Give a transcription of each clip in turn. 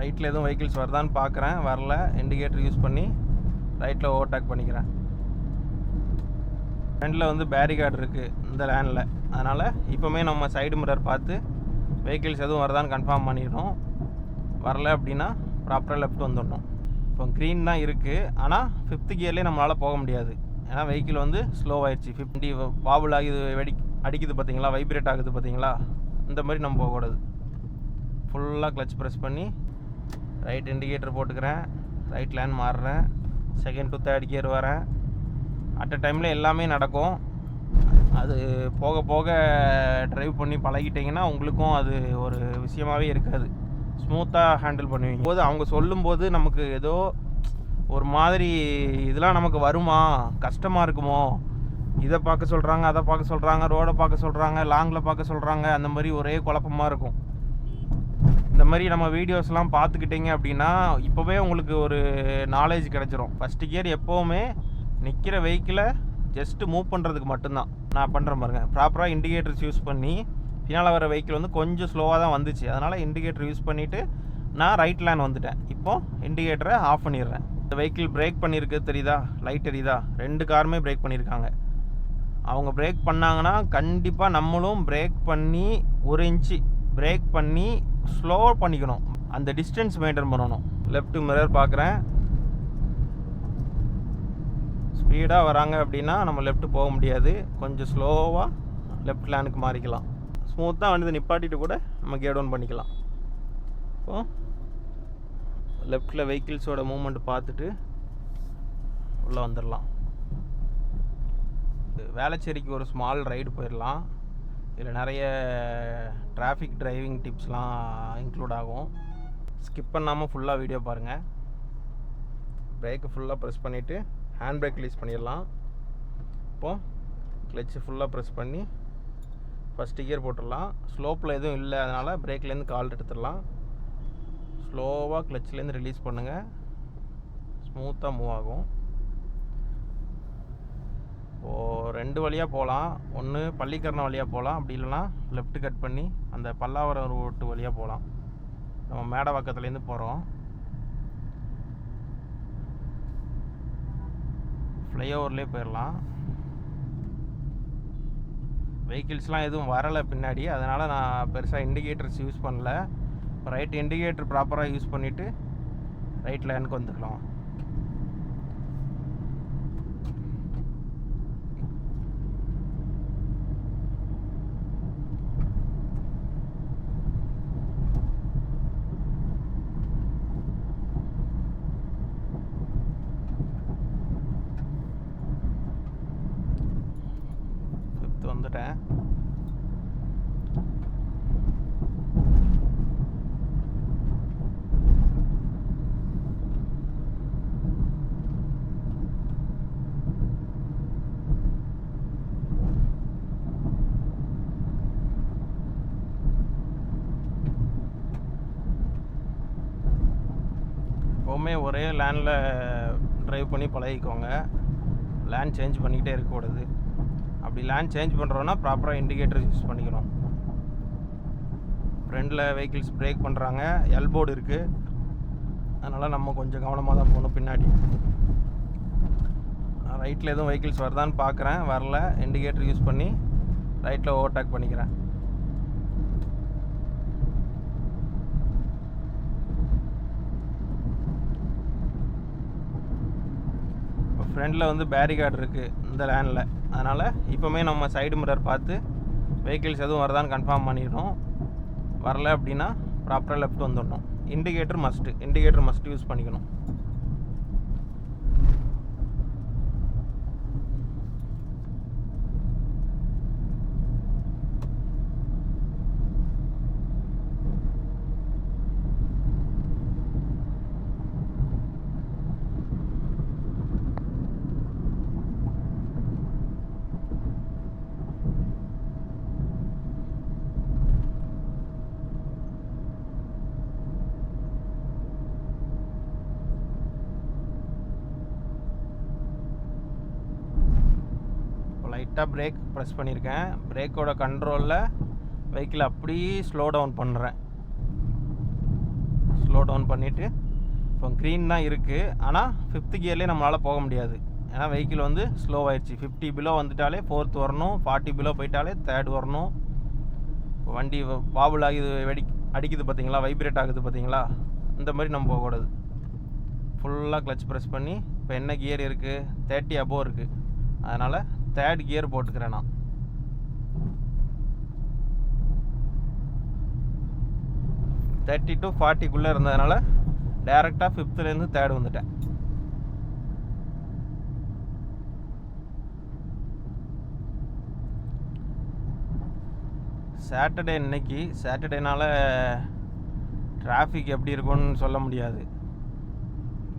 ரைட்டில் எதுவும் வெஹிக்கிள்ஸ் வருதான்னு பார்க்குறேன். வரல. இண்டிகேட்டர் யூஸ் பண்ணி ரைட்டில் ஓவர்டேக் பண்ணிக்கிறேன். ஃப்ரண்டில் வந்து பேரிகார்டு இருக்குது இந்த லேனில். அதனால் இப்போவுமே நம்ம சைடு மிரர் பார்த்து வெஹிக்கிள்ஸ் எதுவும் வருதான்னு கன்ஃபார்ம் பண்ணிடணும். வரல அப்படின்னா ப்ராப்பராக லெஃப்ட் வந்துடணும். இப்போ க்ரீன் தான் இருக்குது. ஆனால் 5th கியர்லேயே நம்மளால் போக முடியாது. ஏன்னா வெஹிக்கிள் வந்து ஸ்லோ ஆகிடுச்சு. 50 வாபுள் ஆகுது, அடிக்குது பார்த்தீங்களா, வைப்ரேட் ஆகுது பார்த்தீங்களா, இந்த மாதிரி நம்ம போகக்கூடாது. ஃபுல்லாக கிளச் ப்ரெஸ் பண்ணி ரைட் இண்டிகேட்டர் போட்டுக்கிறேன். ரைட் லேன் மாறுறேன். செகண்ட் டு தேர்ட் கியர் வரேன். அட் அ டைமில் எல்லாமே நடக்கும். அது போக போக ட்ரைவ் பண்ணி பழகிட்டிங்கன்னா உங்களுக்கும் அது ஒரு விஷயமாகவே இருக்காது. ஸ்மூத்தாக ஹேண்டில் பண்ணுவீங்க. போது அவங்க சொல்லும்போது நமக்கு ஏதோ ஒரு மாதிரி இதெல்லாம் நமக்கு வருமா, கஷ்டமாக இருக்குமோ, இதை பார்க்க சொல்கிறாங்க, அதை பார்க்க சொல்கிறாங்க, ரோடை பார்க்க சொல்கிறாங்க, லாங்கில் பார்க்க சொல்கிறாங்க, அந்த மாதிரி ஒரே குழப்பமாக இருக்கும். இந்த மாதிரி நம்ம வீடியோஸ்லாம் பார்த்துக்கிட்டிங்க அப்படின்னா இப்போவே உங்களுக்கு ஒரு நாலேஜ் கிடச்சிரும். ஃபஸ்ட்டு கியர் எப்போவுமே நிற்கிற வெஹிக்கிளை ஜஸ்ட்டு மூவ் பண்ணுறதுக்கு மட்டும்தான் நான் பண்ணுறேன் பாருங்க. ப்ராப்பராக இண்டிகேட்டர்ஸ் யூஸ் பண்ணி பின்னால் வர வெஹிக்கிள் வந்து கொஞ்சம் ஸ்லோவாக தான் வந்துச்சு. அதனால் இண்டிகேட்டர் யூஸ் பண்ணிவிட்டு நான் ரைட் லேன் வந்துட்டேன். இப்போது இண்டிகேட்டரை ஆஃப் பண்ணிடுறேன். இந்த வெஹிக்கிள் பிரேக் பண்ணியிருக்கு தெரியுதா, லைட் எரியுதா, 2 காருமே பிரேக் பண்ணியிருக்காங்க. அவங்க பிரேக் பண்ணாங்கன்னா கண்டிப்பாக நம்மளும் பிரேக் பண்ணி 1 இன்ச்சு பிரேக் பண்ணி ஸ்லோ பண்ணிக்கணும். அந்த டிஸ்டன்ஸ் மெயின்டைன் பண்ணணும். லெஃப்ட் மிரர் பார்க்குறேன். ஸ்பீடாக வராங்க அப்படின்னா நம்ம லெஃப்ட் போக முடியாது. கொஞ்சம் ஸ்லோவாக லெஃப்ட் லேனுக்கு மாறிக்கலாம். ஸ்மூத்தாக வந்து நிப்பாட்டிட்டு கூட நம்ம கேட் டவுன் பண்ணிக்கலாம். இப்போது லெஃப்டில் வெஹிக்கிள்ஸோட மூவ்மெண்ட் பார்த்துட்டு உள்ளே வந்துடலாம். வேளச்சேரிக்கு ஒரு ஸ்மால் ரைடு போயிடலாம். இதில் நிறைய டிராஃபிக் டிரைவிங் டிப்ஸ்லாம் இன்க்ளூட் ஆகும். ஸ்கிப் பண்ணாமல் ஃபுல்லாக வீடியோ பாருங்கள். பிரேக்கை ஃபுல்லாக ப்ரெஸ் பண்ணிவிட்டு ஹேண்ட் பிரேக் ரிலீஸ் பண்ணிடலாம். இப்போது கிளச்சு ஃபுல்லாக ப்ரெஸ் பண்ணி ஃபஸ்ட் கியர் போட்டுடலாம். ஸ்லோப்பில் எதுவும் இல்லை, அதனால் பிரேக்லேருந்து கால் எடுத்துடலாம். ஸ்லோவாக கிளச்சிலேருந்து ரிலீஸ் பண்ணுங்கள். ஸ்மூத்தாக மூவ் ஆகும். இப்போது 2 வழியாக போகலாம். ஒன்று பள்ளிக்கரணை வழியாக போகலாம், அப்படி இல்லைனா லெஃப்ட் கட் பண்ணி அந்த பல்லாவரம் ரோட்டு வழியாக போகலாம். நம்ம மேடவாக்கத்துலேருந்து போகிறோம். ஃப்ளைஓவர்லேயே போயிடலாம். வெஹிக்கிள்ஸ்லாம் எதுவும் வரலை பின்னாடி, அதனால் நான் பெருசாக இண்டிகேட்டர்ஸ் யூஸ் பண்ணல. ரைட் இண்டிகேட்டர் ப்ராப்பராக யூஸ் பண்ணிவிட்டு ரைட் லைனுக்கு வந்துக்கலாம். வந்துட்டேன். எப்போவுமே ஒரே லேனில் ட்ரைவ் பண்ணி பழகிக்கோங்க. லேன் சேஞ்ச் பண்ணிக்கிட்டே இருக்கக்கூடாது. அப்படி லேன் சேஞ்ச் பண்ணுறோன்னா ப்ராப்பராக இண்டிகேட்டர் யூஸ் பண்ணிக்கணும். ஃப்ரண்டில் வெஹிக்கிள்ஸ் பிரேக் பண்ணுறாங்க, எல்போர்டு இருக்குது, அதனால் நம்ம கொஞ்சம் கவனமாக தான் போகணும். பின்னாடி ரைட்டில் எதுவும் வெஹிக்கிள்ஸ் வருதான்னு பார்க்குறேன். வரல. இண்டிகேட்டர் யூஸ் பண்ணி ரைட்டில் ஓவர்டேக் பண்ணிக்கிறேன். இப்போ ஃப்ரண்டில் வந்து பேரிகார்டு இருக்குது இந்த லேனில். அதனால் இப்போவுமே நம்ம சைடு மிரர் பார்த்து வெஹிக்கிள்ஸ் எதுவும் வருதான்னு கன்ஃபார்ம் பண்ணிடணும். வரல அப்படின்னா ப்ராப்பராக லெஃப்ட் வந்துடணும். இண்டிகேட்டர் மஸ்ட்டு யூஸ் பண்ணிக்கணும். லைட்டாக பிரேக் ப்ரெஸ் பண்ணியிருக்கேன். பிரேக்கோட கண்ட்ரோலில் வெஹிக்கிள் அப்படியே ஸ்லோ டவுன் பண்ணுறேன். ஸ்லோ டவுன் பண்ணிவிட்டு இப்போ க்ரீன் தான் இருக்குது. ஆனால் 5th கியர்லேயே நம்மளால் போக முடியாது. ஏன்னா வெஹிக்கிள் வந்து ஸ்லோ ஆயிடுச்சு. 50 பிலோ வந்துட்டாலே 4th வரணும், 40 பிலோ போயிட்டாலே 3rd வரணும். இப்போ வண்டி வாபுல் ஆகுது, அடிக்குது பார்த்தீங்களா, வைப்ரேட் ஆகுது பார்த்தீங்களா, இந்த மாதிரி நம்ம போகக்கூடாது. ஃபுல்லாக கிளச் ப்ரெஸ் பண்ணி இப்போ என்ன கியர் இருக்குது, 30 above இருக்குது. அதனால் 3rd கியர் போட்டுக்கிறேன் நான். தேர்ட்டி டு 40 இருந்ததுனால டேரெக்டாக 5th 3rd வந்துட்டேன். சாட்டர்டேனால டிராஃபிக் எப்படி இருக்கும்னு சொல்ல முடியாது.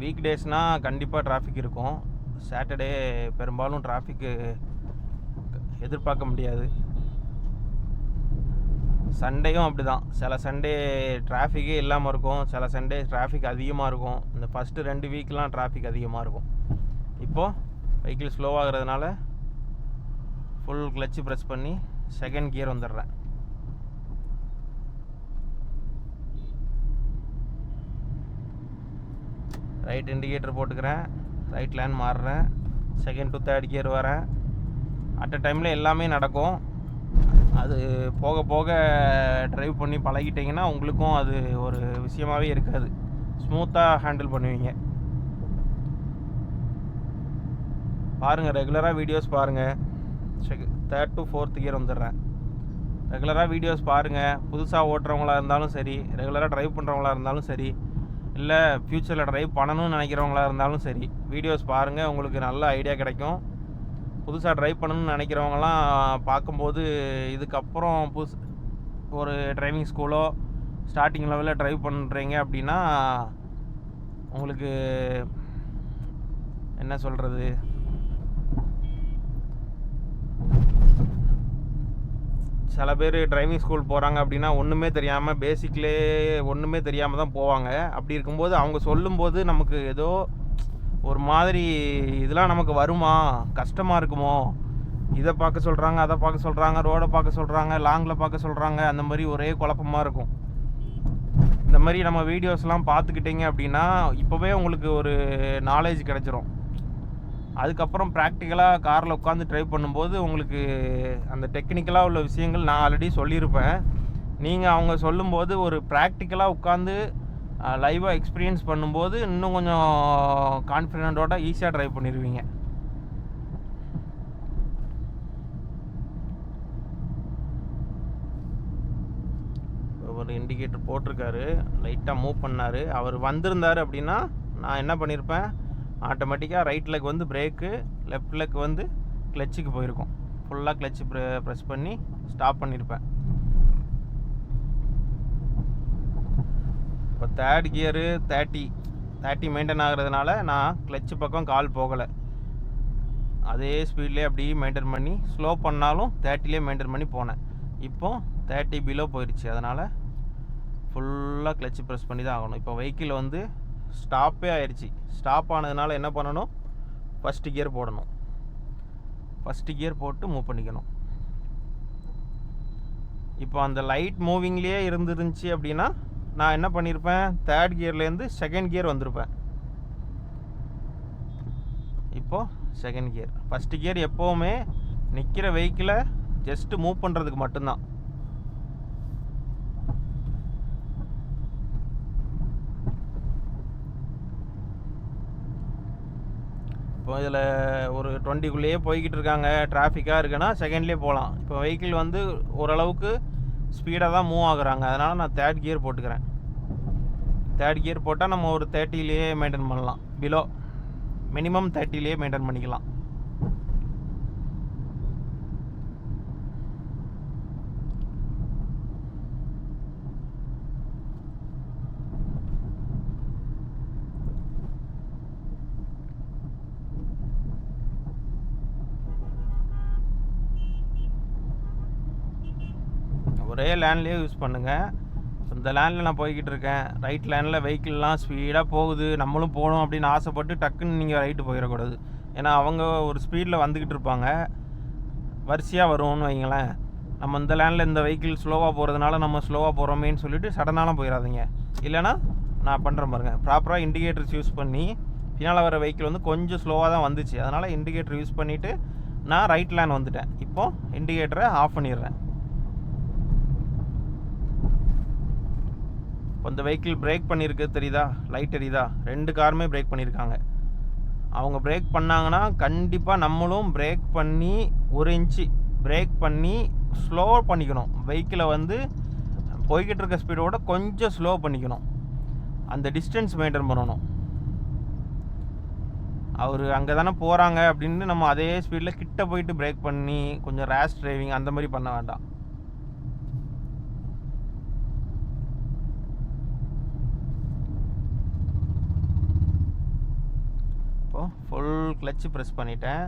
வீக் டேஸ்னால் கண்டிப்பாக டிராஃபிக் இருக்கும். சாட்டர்டே பெரும்பாலும் டிராஃபிக்கு எதிர்பார்க்க முடியாது. சண்டேயும் அப்படி தான். சில சண்டே டிராஃபிக்கே இல்லாமல் இருக்கும், சில சண்டே டிராஃபிக் அதிகமாக இருக்கும். இந்த ஃபஸ்ட்டு 2 வீக்லாம் டிராஃபிக் அதிகமாக இருக்கும். இப்போது வெஹிக்கிள் ஸ்லோவாகிறதுனால ஃபுல் கிளச்சு ப்ரெஸ் பண்ணி 2nd கியர் வந்துடுறேன். ரைட் இண்டிகேட்டர் போட்டுக்கிறேன், ரைட் லேன் மாறுறேன், 2nd to 3rd கியர் வரேன். அட் அ டைமில் எல்லாமே நடக்கும். அது போக போக ட்ரைவ் பண்ணி பழகிட்டிங்கன்னா உங்களுக்கும் அது ஒரு விஷயமாகவே இருக்காது. ஸ்மூத்தாக ஹேண்டில் பண்ணுவீங்க. பாருங்கள், ரெகுலராக வீடியோஸ் பாருங்கள். 3rd to 4th கியர் வந்துடுறேன். ரெகுலராக வீடியோஸ் பாருங்கள். புதுசாக ஓட்டுறவங்களா இருந்தாலும் சரி, ரெகுலராக ட்ரைவ் பண்ணுறவங்களா இருந்தாலும் சரி, இல்லை ஃப்யூச்சரில் ட்ரைவ் பண்ணணும்னு நினைக்கிறவங்களா இருந்தாலும் சரி, வீடியோஸ் பாருங்கள். உங்களுக்கு நல்ல ஐடியா கிடைக்கும். புதுசாக ட்ரைவ் பண்ணணும்னு நினைக்கிறவங்களாம் பார்க்கும்போது இதுக்கப்புறம் ஒரு டிரைவிங் ஸ்கூலோ ஸ்டார்டிங் லெவலில் ட்ரைவ் பண்ணுறீங்க அப்படின்னா உங்களுக்கு என்ன சொல்கிறது, சில பேர் டிரைவிங் ஸ்கூல் போகிறாங்க அப்படின்னா ஒன்றுமே தெரியாமல், பேசிக்லேயே ஒன்றுமே தெரியாமல் தான் போவாங்க. அப்படி இருக்கும்போது அவங்க சொல்லும்போது நமக்கு ஏதோ ஒரு மாதிரி, இதெல்லாம் நமக்கு வருமா, கஷ்டமாக இருக்குமோ, இதை பார்க்க சொல்கிறாங்க, அதை பார்க்க சொல்கிறாங்க, ரோடை பார்க்க சொல்கிறாங்க, லாங்கில் பார்க்க சொல்கிறாங்க, அந்த மாதிரி ஒரே குழப்பமாக இருக்கும். இந்த மாதிரி நம்ம வீடியோஸ்லாம் பார்த்துக்கிட்டிங்க அப்படின்னா இப்போவே உங்களுக்கு ஒரு நாலேஜ் கிடச்சிரும். அதுக்கப்புறம் ப்ராக்டிக்கலாக காரில் உட்காந்து ட்ரைவ் பண்ணும்போது உங்களுக்கு அந்த டெக்னிக்கலாக உள்ள விஷயங்கள் நான் ஆல்ரெடி சொல்லியிருப்பேன். நீங்கள் அவங்க சொல்லும்போது ஒரு ப்ராக்டிக்கலாக உட்காந்து லைவாக எக்ஸ்பீரியன்ஸ் பண்ணும்போது இன்னும் கொஞ்சம் கான்ஃபிடென்ட்டோட ஈஸியாக ட்ரைவ் பண்ணிடுவீங்க. ஒரு இண்டிகேட்டர் போட்டிருக்காரு, லைட்டாக மூவ் பண்ணார். அவர் வந்திருந்தார் அப்படின்னா நான் என்ன பண்ணியிருப்பேன், ஆட்டோமேட்டிக்காக ரைட் லெக் வந்து பிரேக்கு, லெஃப்ட் லெக் வந்து கிளச்சுக்கு போயிருக்கும். ஃபுல்லாக கிளச்சு ப்ரெஸ் பண்ணி ஸ்டாப் பண்ணியிருப்பேன். இப்போ 3rd கியரு 30 மெயின்டைன் ஆகிறதுனால நான் கிளச்சு பக்கம் கால் போகலை. அதே ஸ்பீட்லேயே அப்படியே மெயின்டைன் பண்ணி, ஸ்லோ பண்ணாலும் 30லேயே மெயின்டைன் பண்ணி போனேன். இப்போது 30 பிலோ போயிடுச்சு. அதனால் ஃபுல்லாக கிளச்சு ப்ரெஸ் பண்ணி தான் ஆகணும். இப்போ வெஹிக்கிள் வந்து ஸ்டாப்பே ஆயிடுச்சு. ஸ்டாப் ஆனதுனால என்ன பண்ணணும், 1st கியர் போடணும். 1st கியர் போட்டு மூவ் பண்ணிக்கணும். இப்போ அந்த லைட் மூவிங்லேயே இருந்துருந்துச்சு அப்படின்னா நான் என்ன பண்ணியிருப்பேன், 3rd கியர்லேருந்து 2nd கியர் வந்திருப்பேன். இப்போது 2nd கியர். 1st கியர் எப்போவுமே நிற்கிற வெஹிக்கிளை ஜஸ்ட்டு மூவ் பண்ணுறதுக்கு மட்டும்தான். இப்போ இதில் ஒரு 20க்குள்ளேயே போய்கிட்டு இருக்காங்க, டிராஃபிக்காக இருக்குன்னா 2ndலேயே போகலாம். இப்போ வெஹிக்கிள் வந்து ஓரளவுக்கு ஸ்பீடாக தான் மூவ் ஆகுறாங்க. அதனால் நான் 3rd கியர் போட்டுக்கிறேன். 3rd கியர் போட்டால் நம்ம ஒரு 30லேயே மெயின்டைன் பண்ணலாம். பிலோ மினிமம் 30லேயே மெயின்டைன் பண்ணிக்கலாம். ஒரே லேன்லேயே யூஸ் பண்ணுங்கள். இந்த லேனில் நான் போய்கிட்டு இருக்கேன், ரைட் லேனில் வெஹிக்கிள்லாம் ஸ்பீடாக போகுது, நம்மளும் போகணும் அப்படின்னு ஆசைப்பட்டு டக்குன்னு நீங்கள் ரைட்டு போயிடக்கூடாது. ஏன்னா அவங்க ஒரு ஸ்பீடில் வந்துக்கிட்டு இருப்பாங்க, வரிசையாக வரும்னு வைங்களேன். நம்ம இந்த லேனில் இந்த வெஹிக்கிள் ஸ்லோவாக போகிறதுனால நம்ம ஸ்லோவாக போகிறோமேன்னு சொல்லிவிட்டு சடனாலாம் போயிடாதீங்க. இல்லைனா நான் பண்ணுறேன் பாருங்க. ப்ராப்பராக இண்டிகேட்டர்ஸ் யூஸ் பண்ணி பின்னால் வர வெஹிக்கிள் வந்து கொஞ்சம் ஸ்லோவாக தான் வந்துச்சு. அதனால் இண்டிகேட்டர் யூஸ் பண்ணிவிட்டு நான் ரைட் லேன் வந்துட்டேன். இப்போது இண்டிகேட்டரை ஆஃப் பண்ணிடுறேன். இப்போ இந்த வெஹிக்கிள் பிரேக் பண்ணியிருக்கு தெரியுதா, லைட் எரியுதா, 2 காருமே பிரேக் பண்ணியிருக்காங்க. அவங்க பிரேக் பண்ணாங்கன்னா கண்டிப்பாக நம்மளும் பிரேக் பண்ணி 1 இன்ச்சு பிரேக் பண்ணி ஸ்லோ பண்ணிக்கணும். வெஹிக்கிளை வந்து போய்கிட்டு இருக்க ஸ்பீடோட கொஞ்சம் ஸ்லோ பண்ணிக்கணும். அந்த டிஸ்டன்ஸ் மெயின்டைன் பண்ணணும். அவர் அங்கே தானே போகிறாங்க அப்படின்னு நம்ம அதே ஸ்பீடில் கிட்ட போயிட்டு பிரேக் பண்ணி கொஞ்சம் ரேஷ் டிரைவிங் அந்த மாதிரி பண்ண வேண்டாம். இப்போது ஃபுல் கிளச்சு ப்ரெஸ் பண்ணிட்டேன்.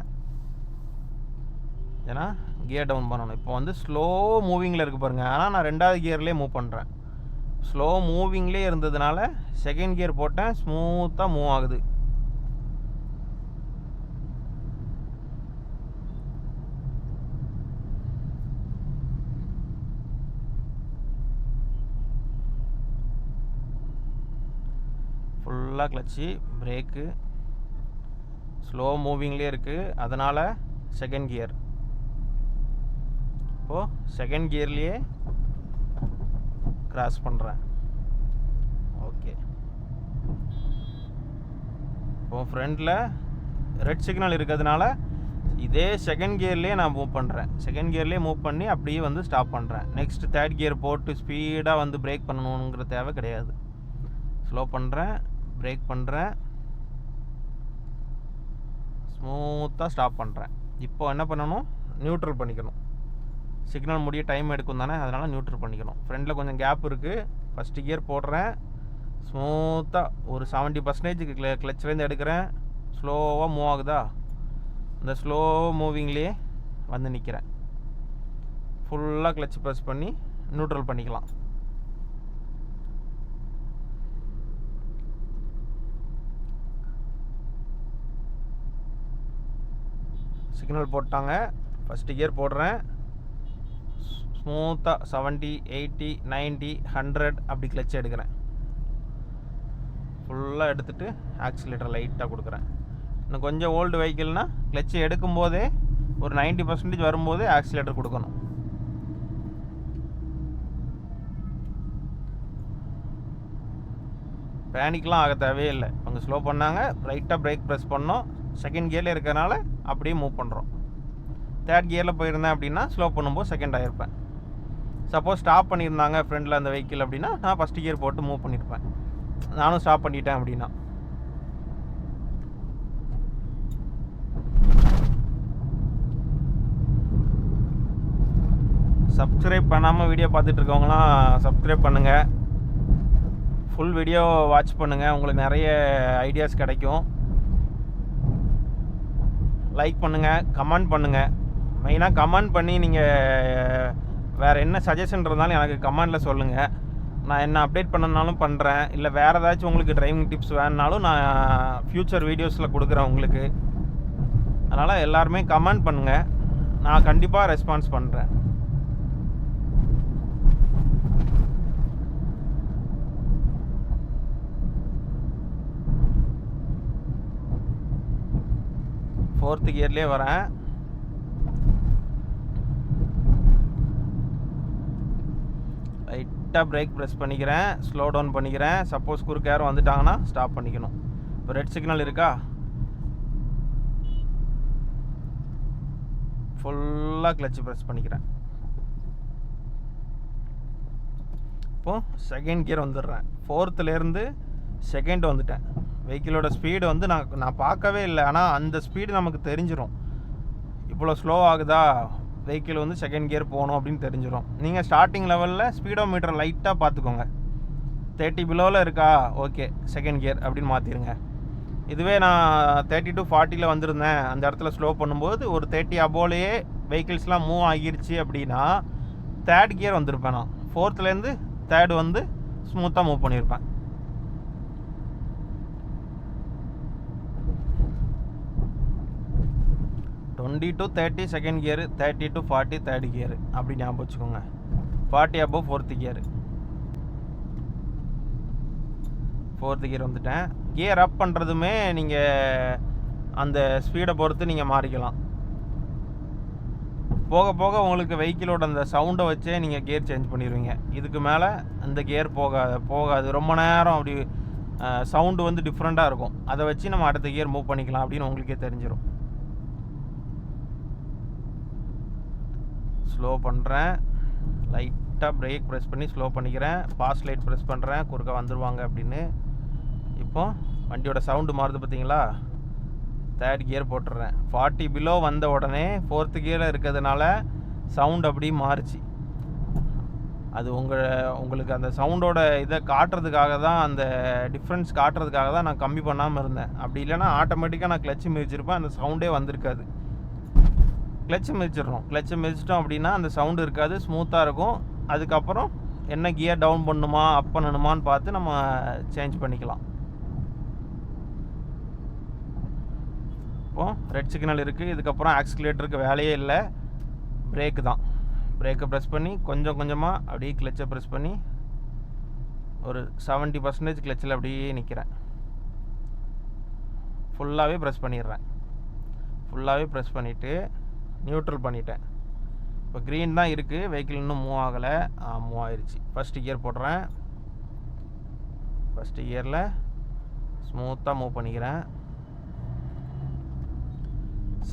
ஏன்னா கியர் டவுன் பண்ணணும். இப்போ வந்து ஸ்லோ மூவிங்கில் இருக்குது பாருங்கள். ஆனால் நான் 2வது கியர்லேயே மூவ் பண்ணுறேன். ஸ்லோ மூவிங்லேயே இருந்ததுனால செகண்ட் கியர் போட்டேன், ஸ்மூத்தாக மூவ் ஆகுது. ஃபுல்லாக கிளச்சு பிரேக்கு ஸ்லோ மூவிங்லேயே இருக்குது. அதனால் செகண்ட் கியர். இப்போது செகண்ட் கியர்லேயே கிராஸ் பண்ணுறேன். ஓகே. இப்போ ஃப்ரண்டில் ரெட் சிக்னல் இருக்கிறதுனால இதே செகண்ட் கியர்லேயே நான் மூவ் பண்ணுறேன். செகண்ட் கியர்லேயே மூவ் பண்ணி அப்படியே வந்து ஸ்டாப் பண்ணுறேன். நெக்ஸ்ட் தேர்ட் கியர் போட்டு ஸ்பீடாக வந்து பிரேக் பண்ணணுங்கிற தேவை கிடையாது. ஸ்லோ பண்ணுறேன், பிரேக் பண்ணுறேன், ஸ்மூத்தாக ஸ்டாப் பண்ணுறேன். இப்போ என்ன பண்ணணும், நியூட்ரல் பண்ணிக்கணும். சிக்னல் முடிய டைம் எடுக்கும் தானே, அதனால் நியூட்ரல் பண்ணிக்கணும். ஃப்ரண்டில் கொஞ்சம் கேப் இருக்குது. ஃபஸ்ட்டு கியர் போடுறேன், ஸ்மூத்தாக ஒரு 70% கிளச்லேருந்து எடுக்கிறேன். ஸ்லோவாக மூவ் ஆகுதா, இந்த ஸ்லோ மூவிங்லேயே வந்து நிற்கிறேன். ஃபுல்லாக கிளச் ப்ரெஸ் பண்ணி நியூட்ரல் பண்ணிக்கலாம். சிக்னல் போட்டாங்க. ஃபஸ்ட்டு கியர் போடுறேன், ஸ்மூத்தாக 70, 80, 90, 100 அப்படி கிளச் எடுக்கிறேன். ஃபுல்லாக எடுத்துகிட்டு ஆக்சிலேட்டர் லைட்டாக கொடுக்குறேன். இன்னும் கொஞ்சம் ஓல்டு வெஹிக்கிள்னால் கிளச்சு எடுக்கும்போதே ஒரு 90% வரும்போது ஆக்சிலேட்டர் கொடுக்கணும். பேனிக்லாம் ஆக தேவையே இல்லை. அவங்க ஸ்லோ பண்ணாங்க, ரைட்டாக பிரேக் ப்ரெஸ் பண்ணோம். செகண்ட் கியரில் இருக்கிறனால அப்படியே மூவ் பண்ணுறோம். தேர்ட் கியரில் போயிருந்தேன் அப்படின்னா ஸ்லோ பண்ணும்போது செகண்ட் ஆகிருப்பேன். சப்போஸ் ஸ்டாப் பண்ணியிருந்தாங்க ஃப்ரெண்டில் அந்த வெஹிக்கிள் அப்படின்னா நான் ஃபஸ்ட்டு கியர் போட்டு மூவ் பண்ணியிருப்பேன். நானும் ஸ்டாப் பண்ணிட்டேன் அப்படின்னா. சப்ஸ்கிரைப் பண்ணாமல் வீடியோ பார்த்துட்டு இருக்கவங்களாம் சப்ஸ்கிரைப் பண்ணுங்கள். ஃபுல் வீடியோ வாட்ச் பண்ணுங்கள், உங்களுக்கு நிறைய ஐடியாஸ் கிடைக்கும். லைக் பண்ணுங்கள், கமெண்ட் பண்ணுங்கள். மெயினாக கமெண்ட் பண்ணி நீங்கள் வேறு என்ன சஜஷன் இருந்தாலும் எனக்கு கமெண்டில் சொல்லுங்கள். நான் என்ன அப்டேட் பண்ணனாலும் பண்ணுறேன். இல்லை வேறு ஏதாச்சும் உங்களுக்கு டிரைவிங் டிப்ஸ் வேணுனாலும் நான் ஃப்யூச்சர் வீடியோஸில் கொடுக்குறேன் உங்களுக்கு. அதனால் எல்லாருமே கமெண்ட் பண்ணுங்கள், நான் கண்டிப்பாக ரெஸ்பான்ஸ் பண்ணுறேன். ஃபோர்த்து கியர்லேயே வரேன். லைட்டாக பிரேக் ப்ரெஸ் பண்ணிக்கிறேன், ஸ்லோ டவுன் பண்ணிக்கிறேன். சப்போஸ் குறுக்க யாரும் வந்துட்டாங்கன்னா ஸ்டாப் பண்ணிக்கணும். இப்போ ரெட் சிக்னல் இருக்கா, ஃபுல்லாக கிளச்சு ப்ரெஸ் பண்ணிக்கிறேன். இப்போது செகண்ட் கியர் வந்துடுறேன். ஃபோர்த்துலேருந்து செகண்ட் வந்துட்டேன். வெஹிக்கிளோட ஸ்பீடு வந்து நான் பார்க்கவே இல்லை, ஆனால் அந்த ஸ்பீடு நமக்கு தெரிஞ்சிடும். இவ்வளோ ஸ்லோ ஆகுதா, வெஹிக்கிள் வந்து செகண்ட் கியர் போகணும் அப்படின்னு தெரிஞ்சிடும். நீங்கள் ஸ்டார்டிங் லெவலில் ஸ்பீடோ மீட்டர் லைட்டாக பார்த்துக்கோங்க. 30 பிலோவில் இருக்கா, ஓகே செகண்ட் கியர் அப்படின்னு மாற்றிடுங்க. இதுவே நான் 30 to 40 வந்திருந்தேன், அந்த இடத்துல ஸ்லோ பண்ணும்போது ஒரு 30 அபோலேயே வெஹிக்கிள்ஸ்லாம் மூவ் ஆகிருச்சு அப்படின்னா தேர்ட் கியர் வந்திருப்பேன். நான் ஃபோர்த்துலேருந்து தேர்டு வந்து ஸ்மூத்தாக மூவ் பண்ணியிருப்பேன். Twenty to 30 second gear, 30 to 40 third gear அப்படி ஞாபகம் வச்சுக்கோங்க. 40 above fourth gear. 4th gear வந்துட்டேன். கியர் அப் பண்ணுறதுமே நீங்கள் அந்த ஸ்பீடை பொறுத்து நீங்கள் மாறிக்கலாம். போக போக உங்களுக்கு வெஹிக்கிளோட அந்த சவுண்டை வச்சே நீங்கள் கியர் சேஞ்ச் பண்ணிடுவீங்க. இதுக்கு மேலே அந்த கியர் போகாது. ரொம்ப நேரம் அப்படி சவுண்டு வந்து டிஃப்ரெண்ட்டாக இருக்கும். அதை வச்சு நம்ம அடுத்த கியர் மூவ் பண்ணிக்கலாம் அப்படின்னு உங்களுக்கே தெரிஞ்சிடும். ஸ்லோ பண்ணுறேன், லைட்டாக பிரேக் ப்ரெஸ் பண்ணி ஸ்லோ பண்ணிக்கிறேன். பாஸ் லைட் ப்ரெஸ் பண்ணுறேன், குறுக்க வந்துடுவாங்க அப்படின்னு. இப்போ வண்டியோட சவுண்டு மாறுது பார்த்தீங்களா? 3rd கியர் போட்டுடுறேன். 40 பிலோ வந்த உடனே 4th கியரில் இருக்கிறதுனால சவுண்ட் அப்படி மாறுச்சு. அது உங்களுக்கு அந்த சவுண்டோட இதை காட்டுறதுக்காக தான், அந்த டிஃப்ரென்ஸ் காட்டுறதுக்காக தான் நான் கம்மி பண்ணாமல் இருந்தேன். அப்படி இல்லைன்னா ஆட்டோமேட்டிக்காக நான் கிளச்சு மிதிச்சிருப்பேன், அந்த சவுண்டே வந்திருக்காது. கிளச்சு மிதிச்சிடணும். கிளச்சு மிதிச்சிட்டோம் அப்படின்னா அந்த சவுண்டு இருக்காது, ஸ்மூத்தாக இருக்கும். அதுக்கப்புறம் என்ன கியர் டவுன் பண்ணணுமா அப் பண்ணணுமான்னு பார்த்து நம்ம சேஞ்ச் பண்ணிக்கலாம். இப்போது ரெட் சிக்னல் இருக்குது. இதுக்கப்புறம் ஆக்சிலேட்டருக்கு வேலையே இல்லை, பிரேக்கு தான். பிரேக்கை ப்ரெஸ் பண்ணி கொஞ்சம் கொஞ்சமாக அப்படியே கிளச்சை ப்ரெஸ் பண்ணி ஒரு 70% கிளச்சில் அப்படியே நிற்கிறேன். ஃபுல்லாகவே ப்ரெஸ் பண்ணிடுறேன். ஃபுல்லாகவே ப்ரெஸ் பண்ணிவிட்டு நியூட்ரல் பண்ணிட்டேன். இப்போ க்ரீன் தான் இருக்குது, வெஹிக்கிள் இன்னும் மூவ் ஆகலை. மூவ் ஆயிடுச்சு. ஃபஸ்ட்டு கியர் போடுறேன். ஃபஸ்ட்டு கியரில் ஸ்மூத்தாக மூவ் பண்ணிக்கிறேன்.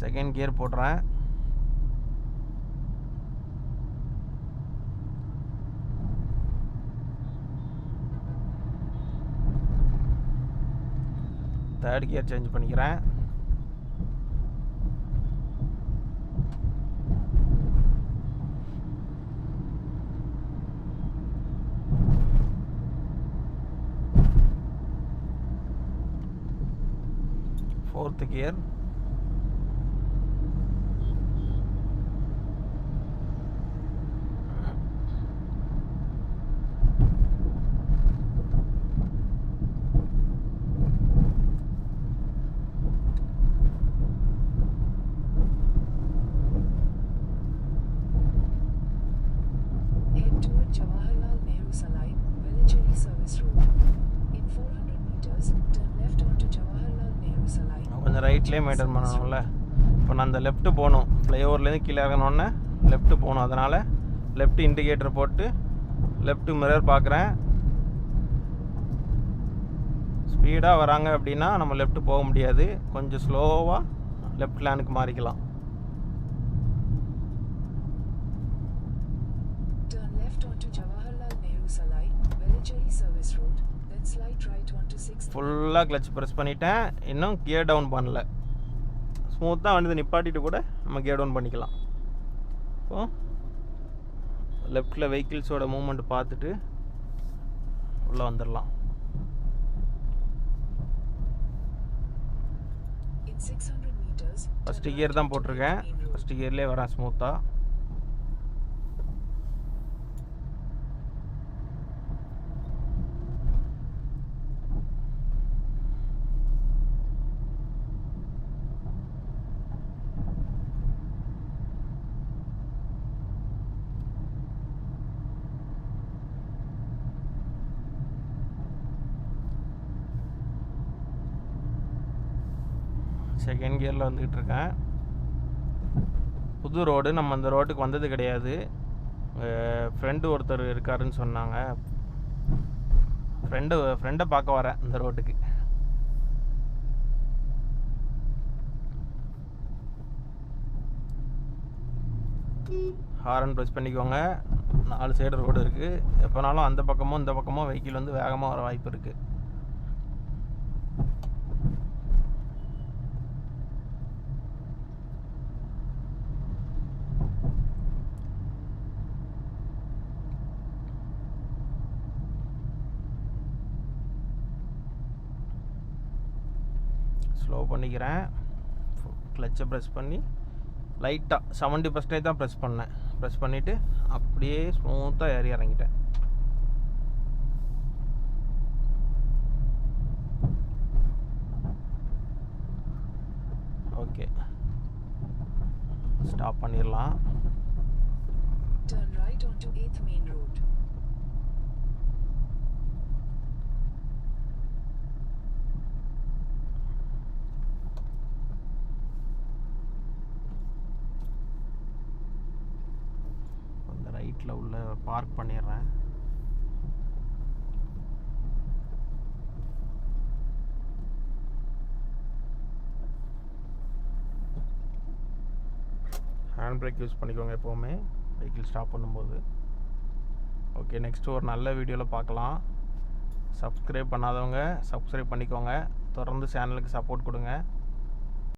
செகண்ட் கியர் போடுறேன். தேர்ட் கியர் சேஞ்ச் பண்ணிக்கிறேன். Fourth gear. கொஞ்சம் ரைட்லேயே மெயின்டைன் பண்ணணும்ல. இப்போ நான் அந்த லெஃப்ட்டு போகணும், ஃப்ளைஓவர்லேருந்து கீழே இறங்கினோடனே லெஃப்ட்டு போகணும். அதனால் லெஃப்ட் இண்டிகேட்டர் போட்டு லெஃப்ட்டு மிரர் பார்க்குறேன். ஸ்பீடாக வராங்க அப்படின்னா நம்ம லெஃப்ட்டு போக முடியாது, கொஞ்சம் ஸ்லோவாக லெஃப்ட் லேனுக்கு மாறிக்கலாம். ஃபுல்லாக கிளச் ப்ரெஸ் பண்ணிட்டேன். இன்னும் கியர் டவுன் பண்ணல. ஸ்மூத்தாக வந்து நிப்பாட்டிட்டு கூட நம்ம கியர் டவுன் பண்ணிக்கலாம். இப்போது லெஃப்டில் வெஹிக்கிள்ஸோட மூவ்மெண்ட் பார்த்துட்டு உள்ளே வந்துடலாம். ஃபஸ்ட்டு கியர் தான் போட்டிருக்கேன். ஃபஸ்ட்டு கியர்லேயே வரேன் ஸ்மூத்தாக. செகண்ட் கியரில் வந்துக்கிட்டு இருக்கேன். புது ரோடு, நம்ம அந்த ரோட்டுக்கு வந்தது கிடையாது. ஃப்ரெண்டு ஒருத்தர் இருக்காருன்னு சொன்னாங்க. ஃப்ரெண்டை பார்க்க வரேன் இந்த ரோட்டுக்கு. ஹாரன் ப்ரெஸ் பண்ணிக்கோங்க. 4 சைடு ரோடு இருக்குது. எப்போனாலும் அந்த பக்கமும் இந்த பக்கமும் வெஹிக்கிள் வந்து வேகமாக வர வாய்ப்பு இருக்குது. ஸ்லோ பண்ணிக்கிறேன். கிளச்சை ப்ரெஸ் பண்ணி லைட்டாக 70% தான் ப்ரெஸ் பண்ணேன். ப்ரெஸ் பண்ணிவிட்டு அப்படியே ஸ்மூத்தாக ஏறி இறங்கிட்டேன். ஓகே, ஸ்டாப் பண்ணிடலாம். Turn right onto 8th Main Road. வீட்டில் உள்ள பார்க் பண்ணிடுறேன். ஹேண்ட் பிரேக் யூஸ் பண்ணிக்கோங்க எப்போவுமே வெஹிக்கிள் ஸ்டாப் பண்ணும்போது. ஓகே, நெக்ஸ்ட்டு ஒரு நல்ல வீடியோவில் பார்க்கலாம். சப்ஸ்கிரைப் பண்ணாதவங்க சப்ஸ்கிரைப் பண்ணிக்கோங்க. தொடர்ந்து சேனலுக்கு சப்போர்ட் கொடுங்க.